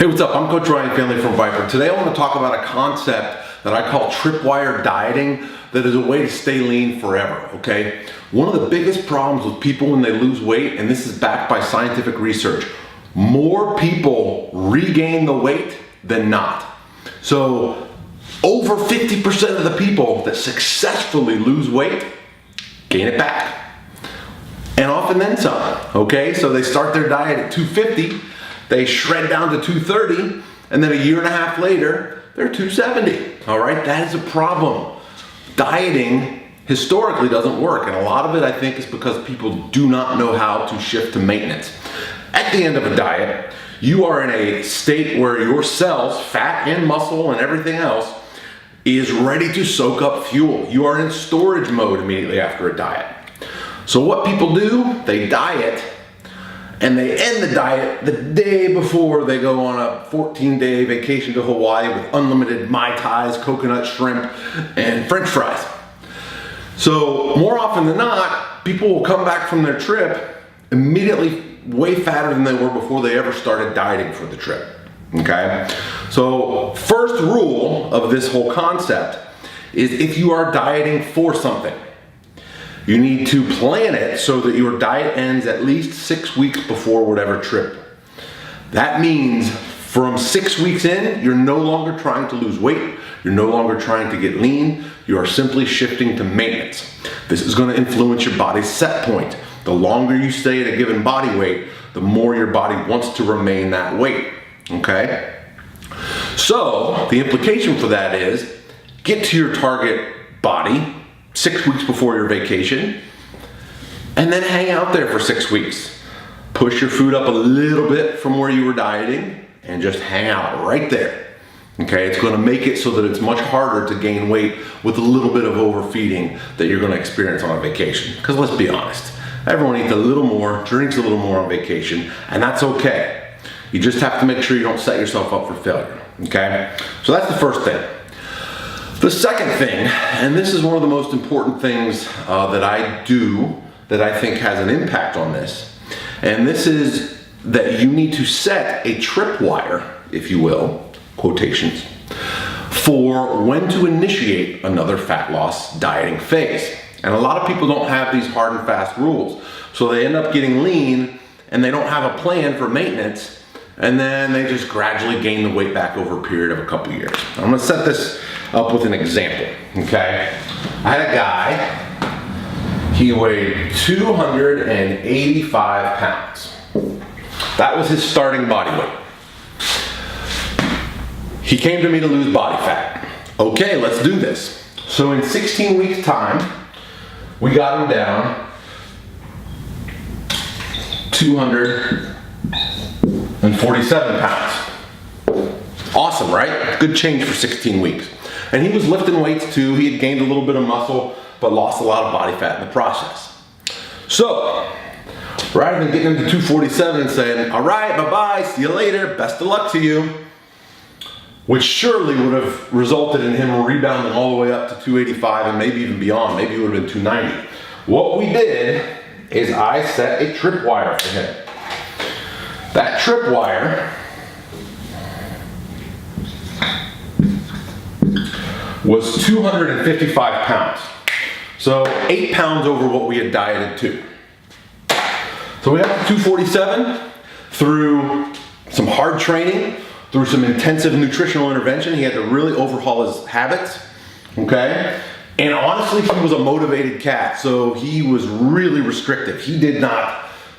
Hey, what's up? I'm Coach Ryan Finley from VIPAR. Today I want to talk about a concept that I call tripwire dieting that is a way to stay lean forever, okay? One of the biggest problems with people when they lose weight, and this is backed by scientific research, more people regain the weight than not. So over 50% of the people that successfully lose weight gain it back. And often then some, okay? So they start their diet at 250, they shred down to 230, and then a year and a half later, they're 270, all right? That is a problem. Dieting historically doesn't work, and a lot of it I think is because people do not know how to shift to maintenance. At the end of a diet, you are in a state where your cells, fat and muscle and everything else, is ready to soak up fuel. You are in storage mode immediately after a diet. So what people do, they diet, and they end the diet the day before they go on a 14-day vacation to Hawaii with unlimited Mai Tais, coconut shrimp, and French fries. So more often than not, people will come back from their trip immediately way fatter than they were before they ever started dieting for the trip, okay? So first rule of this whole concept is if you are dieting for something, you need to plan it so that your diet ends at least 6 weeks before whatever trip. That means from 6 weeks in, you're no longer trying to lose weight, you're no longer trying to get lean, you are simply shifting to maintenance. This is going to influence your body's set point. The longer you stay at a given body weight, the more your body wants to remain that weight, okay? So the implication for that is get to your target body 6 weeks before your vacation, and then hang out there for 6 weeks. Push your food up a little bit from where you were dieting and just hang out right there. Okay, it's going to make it so that it's much harder to gain weight with a little bit of overfeeding that you're going to experience on a vacation. Because let's be honest, everyone eats a little more, drinks a little more on vacation, and that's okay. You just have to make sure you don't set yourself up for failure. Okay, so that's the first thing. The second thing, and this is one of the most important things that I do that I think has an impact on this, and this is that you need to set a tripwire, if you will, quotations, for when to initiate another fat loss dieting phase. And a lot of people don't have these hard and fast rules, so they end up getting lean and they don't have a plan for maintenance, and then they just gradually gain the weight back over a period of a couple years. I'm gonna set this up with an example, okay? I had a guy, he weighed 285 pounds. That was his starting body weight. He came to me to lose body fat. Okay, let's do this. So in 16 weeks time, we got him down 247 pounds. Awesome, right? Good change for 16 weeks. And he was lifting weights too. He had gained a little bit of muscle, but lost a lot of body fat in the process. So, rather than getting him to 247 and saying, all right, bye-bye, see you later, best of luck to you, which surely would have resulted in him rebounding all the way up to 285 and maybe even beyond. Maybe it would have been 290. What we did is I set a tripwire for him. That tripwire was 255 pounds. So 8 pounds over what we had dieted to. So we got to 247 through some hard training, through some intensive nutritional intervention. He had to really overhaul his habits, okay? And honestly, he was a motivated cat, so he was really restrictive. He did not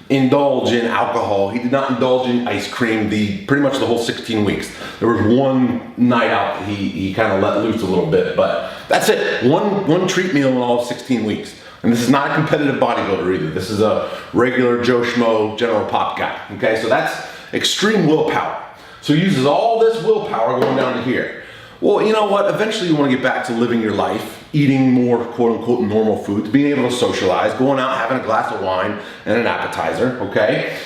indulge in alcohol. He did not indulge in ice cream pretty much the whole 16 weeks. There was one night out that he kind of let loose a little bit, but that's it. One treat meal in all of 16 weeks. And this is not a competitive bodybuilder either. This is a regular Joe Schmo general pop guy, okay? So that's extreme willpower. So he uses all this willpower going down to here. Well, you know what? Eventually you want to get back to living your life, eating more quote-unquote normal foods, being able to socialize, going out, having a glass of wine and an appetizer, okay?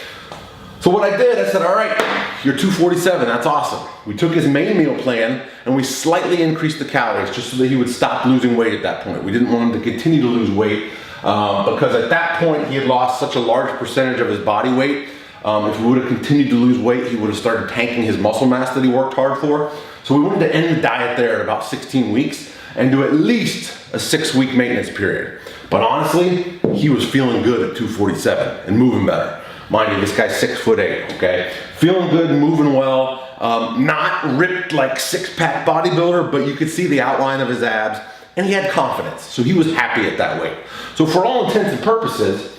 So what I did, I said, all right, you're 247, that's awesome. We took his main meal plan and we slightly increased the calories just so that he would stop losing weight at that point. We didn't want him to continue to lose weight because at that point he had lost such a large percentage of his body weight If he would have continued to lose weight, he would have started tanking his muscle mass that he worked hard for. So we wanted to end the diet there at about 16 weeks and do at least a 6-week maintenance period. But honestly, he was feeling good at 247 and moving better. Mind you, this guy's 6'8", okay? Feeling good, moving well, not ripped like six-pack bodybuilder, but you could see the outline of his abs, and he had confidence, so he was happy at that weight. So for all intents and purposes,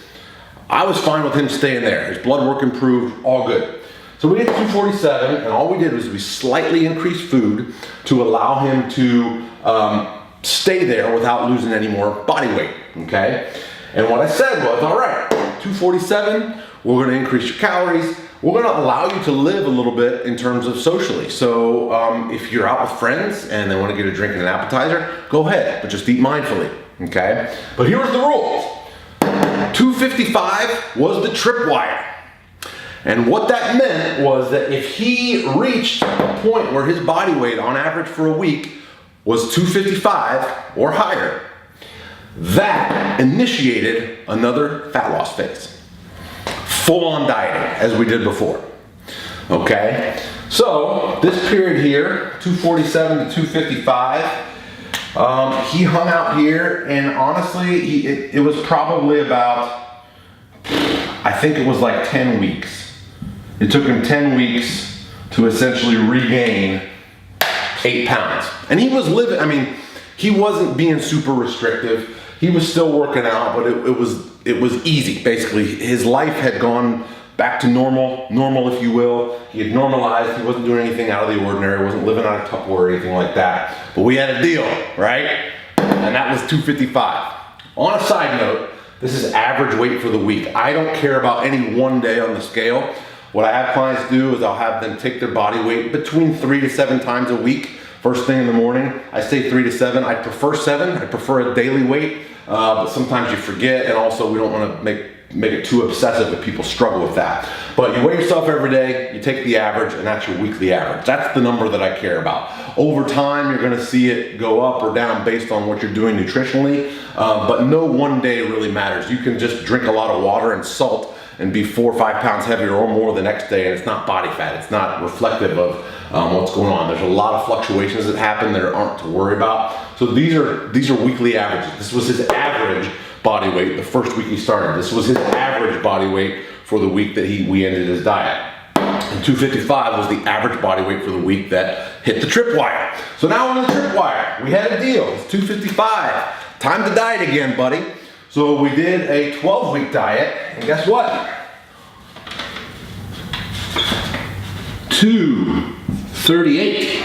I was fine with him staying there. His blood work improved, all good. So we hit 247, and all we did was we slightly increased food to allow him to stay there without losing any more body weight, okay? And what I said was, all right, 247, we're gonna increase your calories. We're gonna allow you to live a little bit in terms of socially. So if you're out with friends and they wanna get a drink and an appetizer, go ahead, but just eat mindfully, okay? But here was the rule. 255 was the tripwire. And what that meant was that if he reached a point where his body weight on average for a week was 255 or higher, that initiated another fat loss phase. Full-on dieting, as we did before, okay? So this period here, 247 to 255, he hung out here, and honestly, it was probably about, I think it was like 10 weeks. It took him 10 weeks to essentially regain 8 pounds. And he was living, I mean, he wasn't being super restrictive. He was still working out, but it was easy, basically. His life had gone back to normal if you will. He had normalized, he wasn't doing anything out of the ordinary, wasn't living on a Tupperware or anything like that. But we had a deal, right? And that was 255. On a side note, this is average weight for the week. I don't care about any one day on the scale. What I have clients do is I'll have them take their body weight between 3 to 7 times a week. First thing in the morning, I say 3 to 7. I prefer 7. I prefer a daily weight, but sometimes you forget, and also we don't want to make it too obsessive if people struggle with that. But you weigh yourself every day, you take the average, and that's your weekly average. That's the number that I care about. Over time, you're going to see it go up or down based on what you're doing nutritionally, but no one day really matters. You can just drink a lot of water and salt and be 4 or 5 pounds heavier or more the next day, and it's not body fat. It's not reflective of what's going on. There's a lot of fluctuations that happen that aren't to worry about. So these are weekly averages. This was his average body weight the first week he started. This was his average body weight for the week that we ended his diet. And 255 was the average body weight for the week that hit the tripwire. So now on the tripwire, we had a deal. It's 255. Time to diet again, buddy. So we did a 12-week diet, and guess what? 238.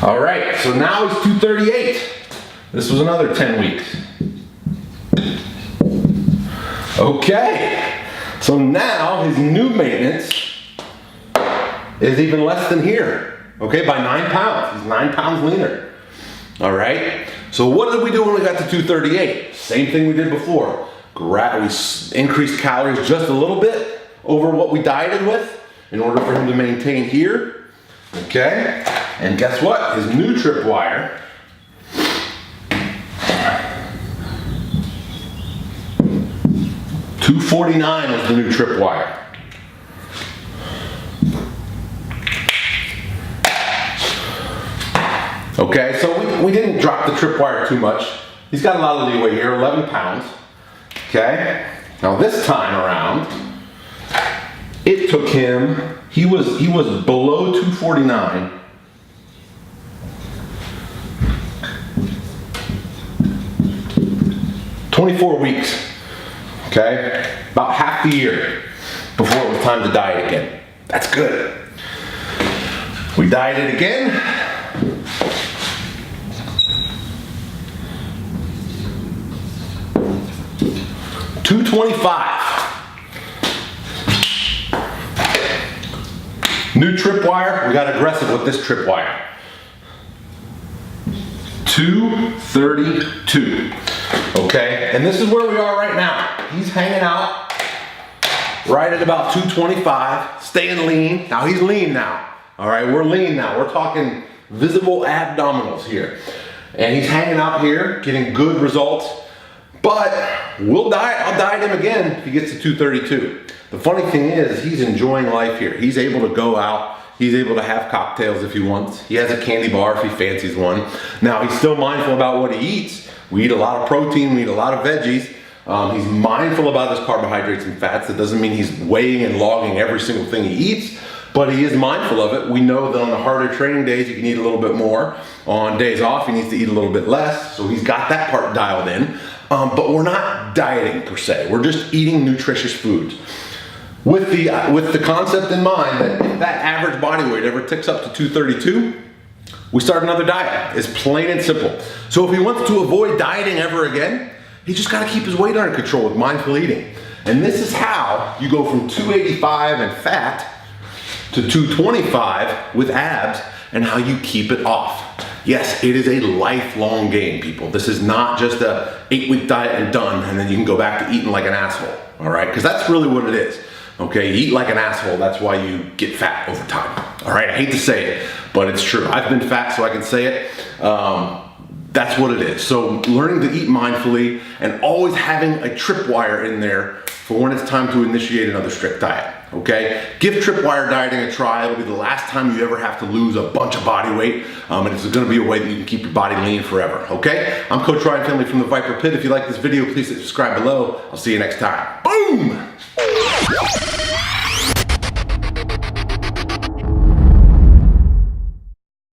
All right, so now he's 238. This was another 10 weeks. Okay, so now his new maintenance is even less than here, okay, by 9 pounds. He's 9 pounds leaner. All right, so what did we do when we got to 238? Same thing we did before. We increased calories just a little bit over what we dieted with in order for him to maintain here. Okay, and guess what? His new tripwire, $249 was the new tripwire. Okay, so we didn't drop the tripwire too much. He's got a lot of leeway here, 11 pounds. Okay, now this time around, it took him, he was below 249. "24 weeks, okay? About half the year before it was time to diet again. That's good. We dieted again. $225. New tripwire, we got aggressive with this tripwire. $232. Okay, and this is where we are right now. He's hanging out right at about 225, staying lean. Now he's lean now. All right, we're lean now. We're talking visible abdominals here. And he's hanging out here, getting good results. But I'll diet him again if he gets to 232. The funny thing is, he's enjoying life here. He's able to go out. He's able to have cocktails if he wants. He has a candy bar if he fancies one. Now, he's still mindful about what he eats. We eat a lot of protein, we eat a lot of veggies. He's mindful about his carbohydrates and fats. That doesn't mean he's weighing and logging every single thing he eats, but he is mindful of it. We know that on the harder training days, you can eat a little bit more. On days off, he needs to eat a little bit less. So he's got that part dialed in. But we're not dieting per se. We're just eating nutritious foods. With the concept in mind that if that average body weight ever ticks up to 232, we start another diet. It's plain and simple. So if he wants to avoid dieting ever again, he just got to keep his weight under control with mindful eating. And this is how you go from 285 and fat to 225 with abs, and how you keep it off. Yes, it is a lifelong game, people. This is not just a 8-week diet and done, and then you can go back to eating like an asshole, all right? Because that's really what it is. Okay, you eat like an asshole, that's why you get fat over time. All right, I hate to say it, but it's true. I've been fat, so I can say it. That's what it is. So learning to eat mindfully and always having a tripwire in there for when it's time to initiate another strict diet, okay? Give tripwire dieting a try. It'll be the last time you ever have to lose a bunch of body weight, and it's gonna be a way that you can keep your body lean forever, okay? I'm Coach Ryan Finley from the Viper Pit. If you like this video, please subscribe below. I'll see you next time. Boom!